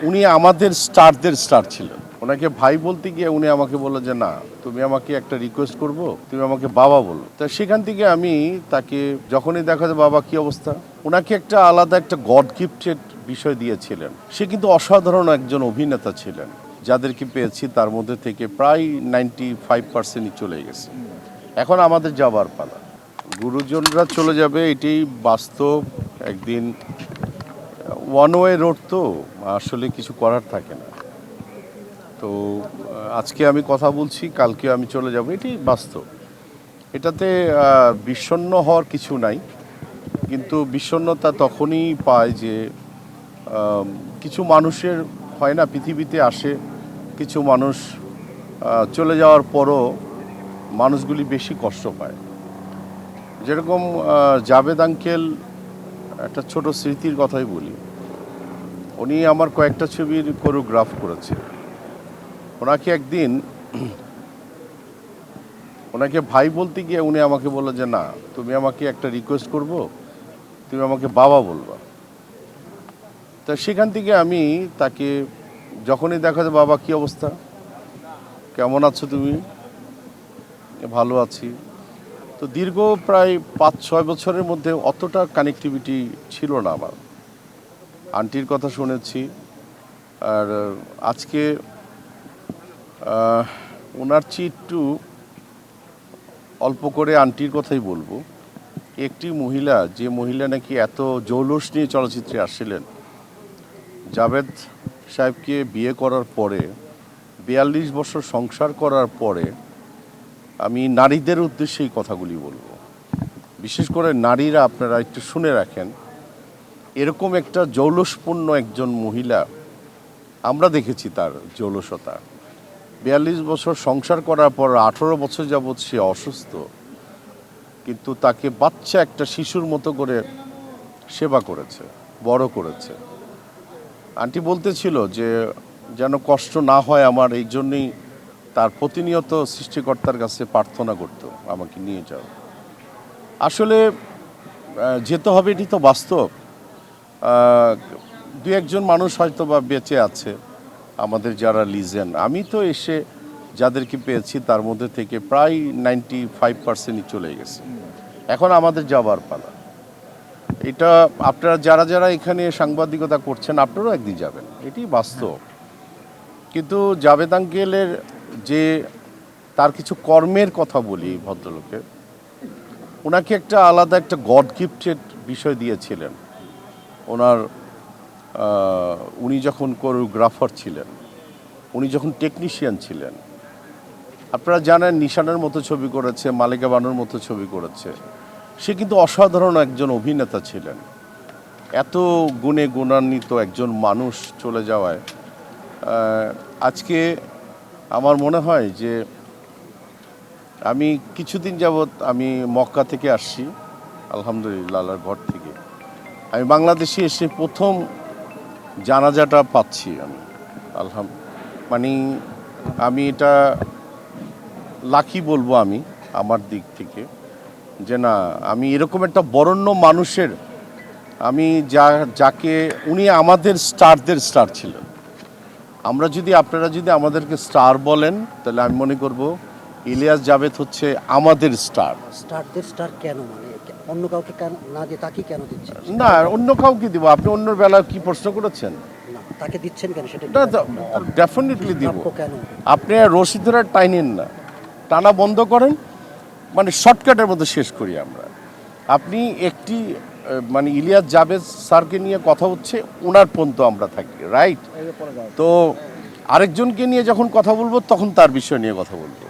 উনি আমাদের স্টারদের স্টার ছিলেন। ওনাকে ভাই বলতে গিয়ে উনি আমাকে বললো যে না, তুমি আমাকে একটা রিকোয়েস্ট করবো, তুমি আমাকে বাবা বলো। তা সেখান থেকে আমি তাকে যখনই দেখা যায় বাবা কি অবস্থা, ওনাকে একটা আলাদা একটা গড গিফটেড বিষয় দিয়েছিলেন। সে কিন্তু অসাধারণ একজন অভিনেতা ছিলেন, যাদেরকে পেয়েছি তার মধ্যে থেকে প্রায় 95% চলে গেছে। এখন আমাদের যাবার পালা। গুরুজনরা চলে যাবে, এটাই বাস্তব। একদিন ওয়ান ওয়ে রোড, তো আসলে কিছু করার থাকে না। তো আজকে আমি কথা বলছি, কালকে আমি চলে যাব, এটাই বাস্তব। এটাতে বিষণ্ণ হওয়ার কিছু নাই, কিন্তু বিষণ্ণতা তখনই পায় যে কিছু মানুষের হয় না, পৃথিবীতে আসে কিছু মানুষ চলে যাওয়ার পরও মানুষগুলি বেশি কষ্ট পায়। যেরকম জাভেদ আঙ্কেল, একটা ছোট স্মৃতির কথাই বলি। উনি আমার কয়েকটা ছবির কোরিওগ্রাফ করেছে। ওনাকে একদিন ওনাকে ভাই বলতে গিয়ে উনি আমাকে বললো যে না, তুমি আমাকে একটা রিকোয়েস্ট করবো, তুমি আমাকে বাবা বলবা। তা সেখান থেকে আমি তাকে যখনই দেখা যায় বাবা কি অবস্থা, কেমন আছো তুমি, ভালো আছি। তো দীর্ঘ প্রায় 5-6 বছরের মধ্যে অতটা কানেক্টিভিটি ছিল না আমার। আন্টির কথা শুনেছি, আর আজকে ওনার চেয়ে একটু অল্প করে আন্টির কথাই বলবো। একটি মহিলা, যে মহিলা নাকি এত জৌলুস নিয়ে চলচ্চিত্রে আসছিলেন, জাভেদ সাহেবকে বিয়ে করার পরে 42 বছর সংসার করার পরে, আমি নারীদের উদ্দেশ্যে এই কথাগুলি বলবো। বিশেষ করে নারীরা আপনারা একটু শুনে রাখেন, এরকম একটা জৌলুসপূর্ণ একজন মহিলা আমরা দেখেছি, তার জৌলসতা। 42 বছর সংসার করার পর 18 বছর যাবৎ সে অসুস্থ, কিন্তু তাকে বাচ্চা একটা শিশুর মতো করে সেবা করেছে, বড় করেছে। আন্টি বলতেছিল যে যেন কষ্ট না হয় আমার, এই জন্যই তার প্রতিনিয়ত সৃষ্টিকর্তার কাছে প্রার্থনা করতো আমাকে নিয়ে যাও। আসলে যেতে হবে, এটি তো বাস্তব। দু একজন মানুষ হয়তো বা বেঁচে আছে আমাদের যারা লিজেন্ড। আমি তো এসে যাদেরকে পেয়েছি তার মধ্যে থেকে প্রায় 95% চলে গেছে। এখন আমাদের যাবার পালা। এটা আপনারা যারা যারা এখানে সাংবাদিকতা করছেন, আপনারাও একদিন যাবেন, এটি বাস্তব। কিন্তু জাভেদ আঙ্কেলের যে তার কিছু কর্মের কথা বলি ভদ্রলোকের, ওনাকে একটা আলাদা একটা গড গিফটেড বিষয় দিয়েছিলেন। ওনার উনি যখন কোরিওগ্রাফার ছিলেন, উনি যখন টেকনিশিয়ান ছিলেন, আপনারা জানেন নিশানের মতো ছবি করেছে, মালিকা বানুর মতো ছবি করেছে। সে কিন্তু অসাধারণ একজন অভিনেতা ছিলেন। এত গুণে গুণান্বিত একজন মানুষ চলে যাওয়ায় আজকে আমার মনে হয় যে আমি কিছুদিন যাবৎ আমি মক্কা থেকে আসছি, আলহামদুলিল্লাহ আল্লাহর ঘর থেকে। আমি বাংলাদেশে এসে প্রথম জানাজাটা পাচ্ছি আমি, মানে আমি এটা লাকি বলবো আমি আমার দিক থেকে, যে না, আমি এরকম একটা বরেণ্য মানুষের, আমি যাকে উনি আমাদের স্টারদের স্টার ছিলেন। আপনারা যদি আমাদেরকে স্টার বলেন, তাহলে আমি মনে করব ইলিয়াস জাভেদ হচ্ছে আমাদের স্টার। স্টারদের স্টার কেন, মানে অন্য কাউকে না দিয়ে তাকে কেন দিচ্ছেন? না, অন্য কাউকে দিব? আপনি অন্য বেলায় কি প্রশ্ন করেছেন? না, তাকে দিচ্ছেন কেন সেটা ডেফিনেটলি দিব। কেন? আপনি রশি ধরে টাইনেন না, টানা বন্ধ করেন, মানে শর্টকাটের মধ্যে শেষ করি আমরা। আপনি একটি মানে ইলিয়াস জাভেদ স্যারকে নিয়ে কথা হচ্ছে, ওনার পর্যন্ত আমরা থাকি, রাইট? তো আরেকজনকে নিয়ে যখন কথা বলবো তখন তার বিষয় নিয়ে কথা বলবো।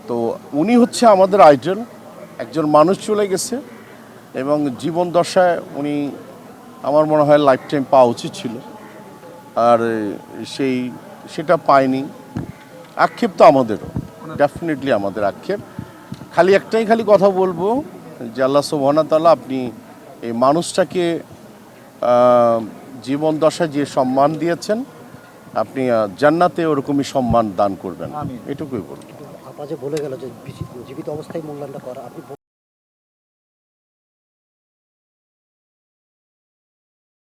তো উনি হচ্ছে আমাদের আইডল। একজন মানুষ চলে গেছে এবং জীবন দশায় উনি, আমার মনে হয় লাইফ টাইম পাওয়া উচিত ছিল, আর সেটা পায়নি। আক্ষেপ তো আমাদেরও, ডেফিনেটলি আমাদের আক্ষেপ। খালি কথা বলবো যে আল্লাহ সুবহানাহু ওয়া তাআলা, আপনি এই মানুষটাকে জীবন দশায় যে সম্মান দিয়েছেন, আপনি জান্নাতে ওরকমই সম্মান দান করবেন, এটুকুই বলবো। আপা যে বলে গেল যে জীবিত অবস্থায় মূল্যায়নটা করা, আপনি